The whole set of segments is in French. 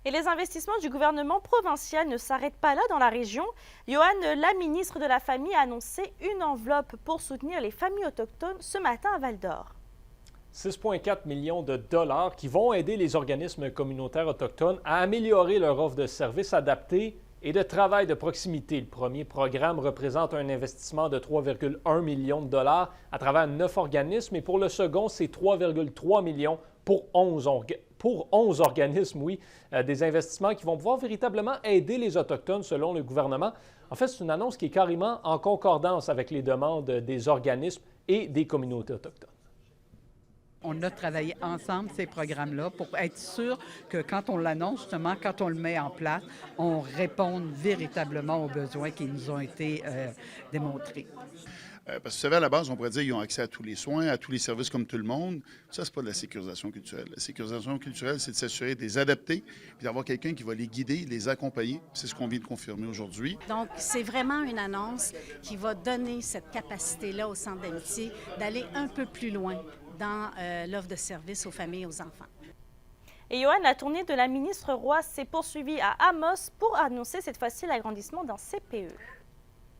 Et les investissements du gouvernement provincial ne s'arrêtent pas là dans la région. Johan, la ministre de la Famille a annoncé une enveloppe pour soutenir les familles autochtones ce matin à Val-d'Or. 6,4 millions de dollars qui vont aider les organismes communautaires autochtones à améliorer leur offre de services adaptés et de travail de proximité. Le premier programme représente un investissement de 3,1 millions de dollars à travers 9 organismes et pour le second, c'est 3,3 millions pour 11 organismes, des investissements qui vont pouvoir véritablement aider les Autochtones selon le gouvernement. En fait, c'est une annonce qui est carrément en concordance avec les demandes des organismes et des communautés autochtones. On a travaillé ensemble ces programmes-là pour être sûr que quand on l'annonce, justement, quand on le met en place, on réponde véritablement aux besoins qui nous ont été démontrés. Parce que vous savez, à la base, on pourrait dire qu'ils ont accès à tous les soins, à tous les services comme tout le monde. Ça, c'est pas de la sécurisation culturelle. La sécurisation culturelle, c'est de s'assurer de les adapter et d'avoir quelqu'un qui va les guider, les accompagner. C'est ce qu'on vient de confirmer aujourd'hui. Donc, c'est vraiment une annonce qui va donner cette capacité-là au Centre d'amitié d'aller un peu plus loin dans l'offre de services aux familles et aux enfants. Et Johan, la tournée de la ministre Roy s'est poursuivie à Amos pour annoncer cette fois-ci l'agrandissement d'un CPE.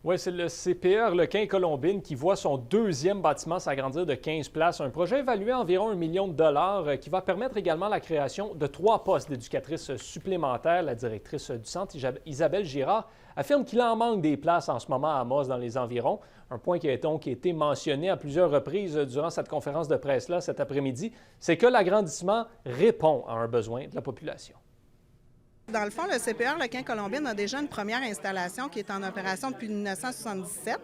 Oui, c'est le CPE Arlequin-Colombine qui voit son deuxième bâtiment s'agrandir de 15 places. Un projet évalué à environ 1 million de dollars qui va permettre également la création de 3 postes d'éducatrices supplémentaires. La directrice du centre, Isabelle Girard, affirme qu'il en manque des places en ce moment à Amos dans les environs. Un point qui a donc été mentionné à plusieurs reprises durant cette conférence de presse-là cet après-midi, c'est que l'agrandissement répond à un besoin de la population. Dans le fond, le CPE Arlequin-Colombine a déjà une première installation qui est en opération depuis 1977.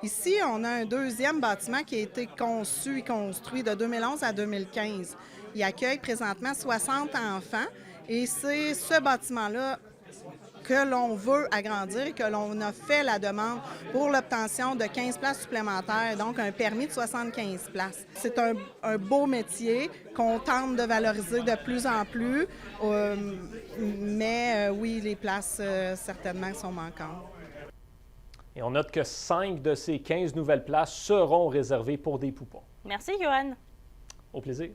Ici, on a un deuxième bâtiment qui a été conçu et construit de 2011 à 2015. Il accueille présentement 60 enfants et c'est ce bâtiment-là que l'on veut agrandir et que l'on a fait la demande pour l'obtention de 15 places supplémentaires, donc un permis de 75 places. C'est un beau métier qu'on tente de valoriser de plus en plus, mais oui, les places certainement sont manquantes. Et on note que 5 de ces 15 nouvelles places seront réservées pour des poupons. Merci, Johan. Au plaisir.